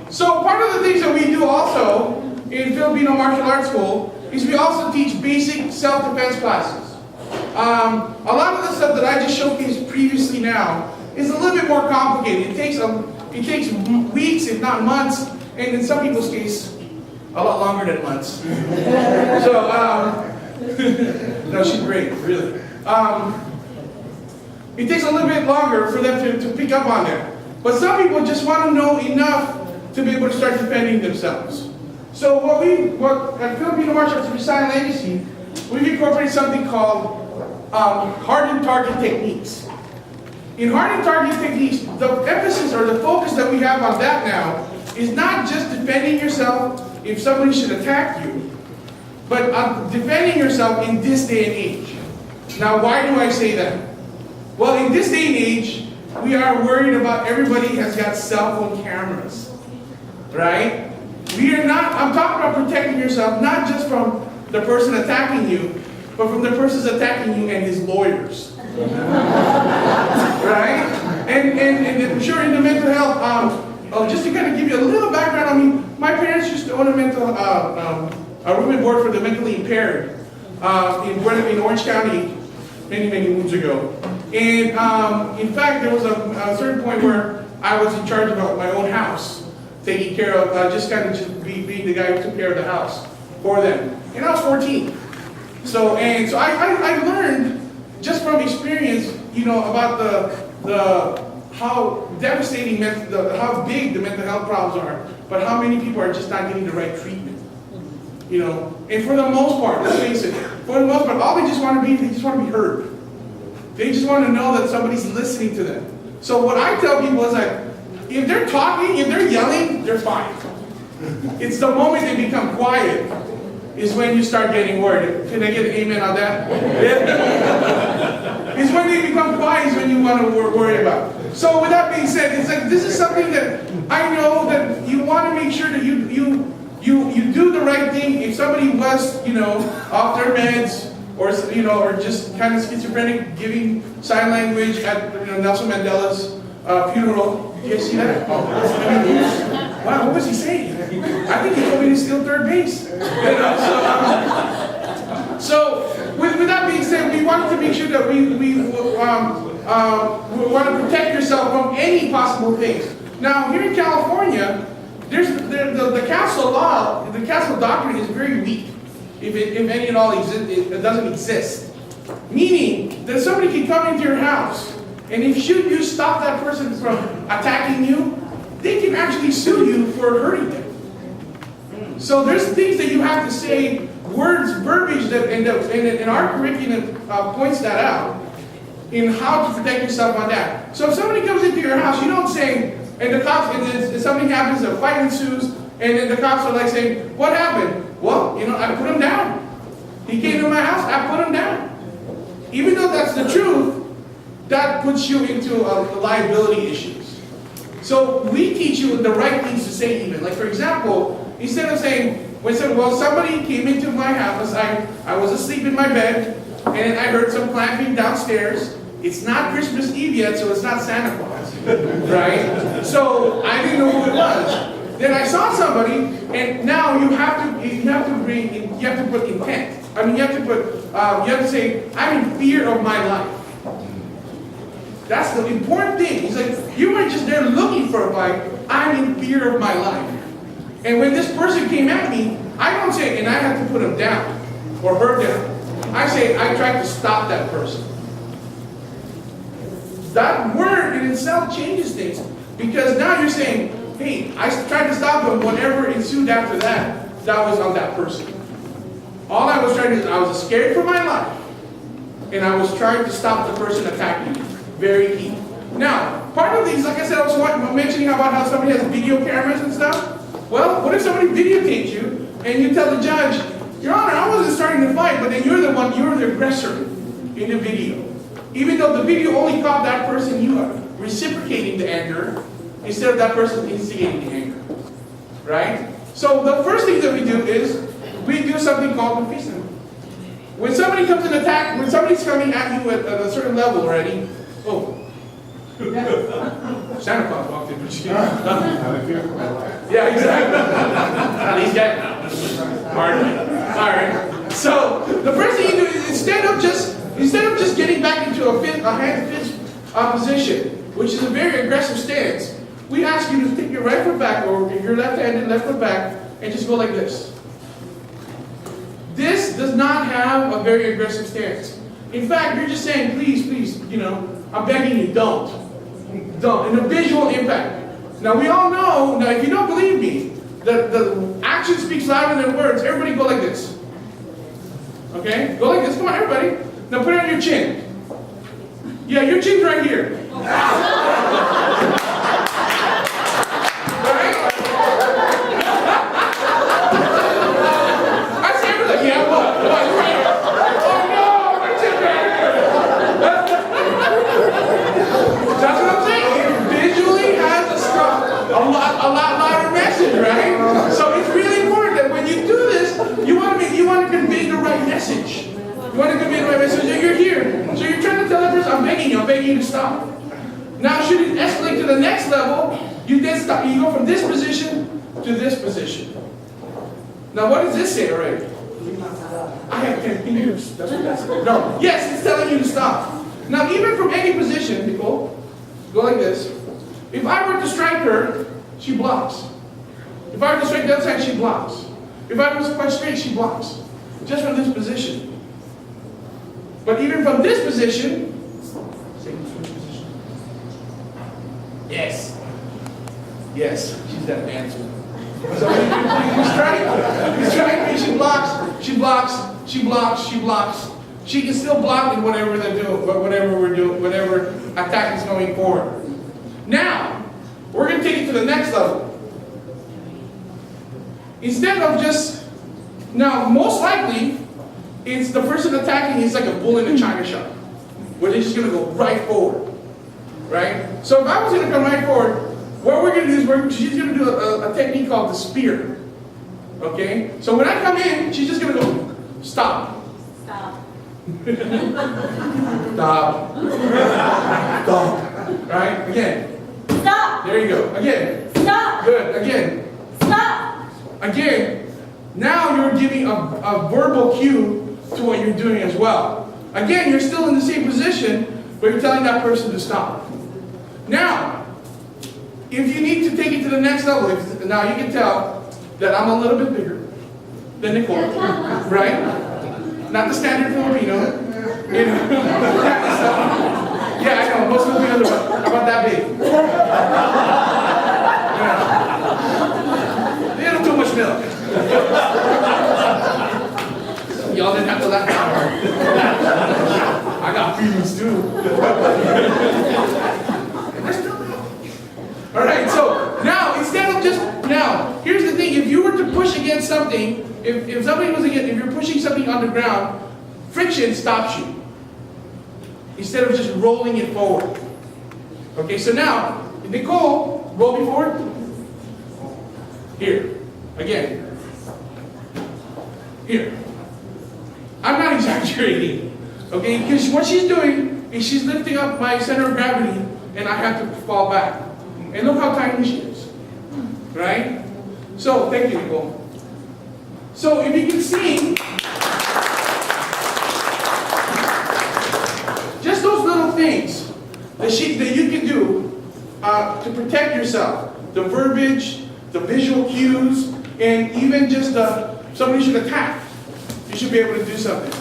So part of the things that we do also in Filipino Martial Arts School is we also teach basic self-defense classes. A lot of the stuff that I just showcased previously now is a little bit more complicated. It takes weeks, if not months, and in some people's case, a lot longer than months. So, no, she's great, really. It takes a little bit longer for them to pick up on that. But some people just want to know enough to be able to start defending themselves. So what at Filipino Martial Arts Sign Legacy, we've incorporated something called hardened target techniques. In hardened target techniques, the emphasis or the focus that we have on that now is not just defending yourself if somebody should attack you, but defending yourself in this day and age. Now, why do I say that? Well, in this day and age, we are worried about everybody has got cell phone cameras, right? We are not, I'm talking about protecting yourself, not just from the person attacking you, but from the person attacking you and his lawyers. Right? And I'm sure in the mental health, just to kind of give you a little background, I mean, my parents used to own a room and board for the mentally impaired in Orange County many moons ago. And in fact, there was a certain point where I was in charge of my own house, taking care of, just being the guy who took care of the house for them. And I was 14. So I learned just from experience, you know, about how devastating, how big the mental health problems are, but how many people are just not getting the right treatment. You know, and for the most part, let's face it, for the most part, all they just want to be heard. They just want to know that somebody's listening to them. So what I tell people is like, if they're talking, if they're yelling, they're fine. It's the moment they become quiet is when you start getting worried. Can I get an amen on that? It's when they become quiet is when you want to worry about. So with that being said, it's like this is something that I know that you want to make sure that you do the right thing. If somebody was, you know, off their meds, or you know, or just kind of schizophrenic, giving sign language at Nelson Mandela's funeral. Did you guys see that? Wow, what was he saying? I think he told me to steal third base. You know, so with that being said, we wanted to make sure that we want to protect yourself from any possible things. Now, here in California, there's the castle law, the castle doctrine is very weak. If any at all it doesn't exist. Meaning that somebody can come into your house, and if should you stop that person from attacking you, they can actually sue you for hurting them. So there's things that you have to say, words, verbiage, and our curriculum points that out in how to protect yourself on that. So if somebody comes into your house, you don't say, and the cops, and something happens, a fight ensues, and then the cops are like saying, what happened? Well, you know, I put him down. He came to my house, I put him down. Even though that's the truth, that puts you into liability issues. So we teach you the right things to say even. Like for example, instead of saying, well, somebody came into my house, I was asleep in my bed, and I heard some clapping downstairs. It's not Christmas Eve yet, so it's not Santa Claus, right? So I didn't know who it was. Then I saw somebody, and now you have to put intent. I mean, you have to say, I'm in fear of my life. That's the important thing. He's like, you weren't just there looking for a fight. I'm in fear of my life. And when this person came at me, I don't say, and I have to put him down or her down. I say, I tried to stop that person. That word in itself changes things because now you're saying, hey, I tried to stop him. Whatever ensued after that, that was on that person. All I was trying to do, I was scared for my life, and I was trying to stop the person attacking me. Very key. Now, part of these, like I said, I was mentioning about how somebody has video cameras and stuff. Well, what if somebody videotapes you, and you tell the judge, Your Honor, I wasn't starting the fight, but then you're the aggressor in the video. Even though the video only caught that person, you are reciprocating the anger, instead of that person instigating the anger, right? So the first thing that we do is we do something called defeasance. When somebody comes in attack, when somebody's coming at you at a certain level already, Santa Claus walked in, but she yeah, exactly. At least that. Hardly. All right. So the first thing you do is instead of just getting back into a hand fist position, which is a very aggressive stance, we ask you to take your right foot back, or your left-handed left foot back, and just go like this. This does not have a very aggressive stance. In fact, you're just saying, please, I'm begging you, don't. And a visual impact. Now we all know, if you don't believe me, the action speaks louder than words. Everybody go like this. Okay? Go like this. Come on, everybody. Now put it on your chin. Yeah, your chin's right here. I'm begging you to stop. Now, should it escalate to the next level, you then stop. You go from this position to this position. Now, what does this say already? I have 10 fingers. That's what that says. No. Yes, it's telling you to stop. Now, even from any position, Nicole, go like this. If I were to strike her, she blocks. If I were to strike the other side, she blocks. If I was quite straight, she blocks. Just from this position. But even from this position, yes. Yes, she's that dancer. So you strike me, she blocks, she blocks, she blocks, she blocks. She can still block me whatever they're doing, whatever we're doing, whatever attack is going forward. Now, we're going to take it to the next level. Instead of just, now most likely, it's the person attacking is like a bull in a china shop, where they're just going to go right forward, right? So if I was going to come right forward, what we're going to do is she's going to do a technique called the spear, okay? So when I come in, she's just going to go, stop. Stop. Stop. Stop. Right? Again. Stop. There you go. Again. Stop. Good. Again. Stop. Again. Now you're giving a verbal cue to what you're doing as well. Again, you're still in the same position, but you're telling that person to stop. Now, if you need to take it to the next level, now you can tell that I'm a little bit bigger than Nicole, right? Not the standard Filipino. Yeah, I know, most Filipinos are about that big. Yeah. They have too much milk. Y'all didn't have to laugh that hard. I got feelings too. Alright, so now instead of just here's the thing, if you were to push against something, if somebody was against, if you're pushing something on the ground, friction stops you. Instead of just rolling it forward. Okay, so now, Nicole, roll me forward. Here. Again. Here. I'm not exaggerating. Okay, because what she's doing is she's lifting up my center of gravity and I have to fall back. And look how tiny she is. Right? So, thank you, Nicole. So, if you can see, just those little things that you can do to protect yourself. The verbiage, the visual cues, and even just somebody should attack. You should be able to do something.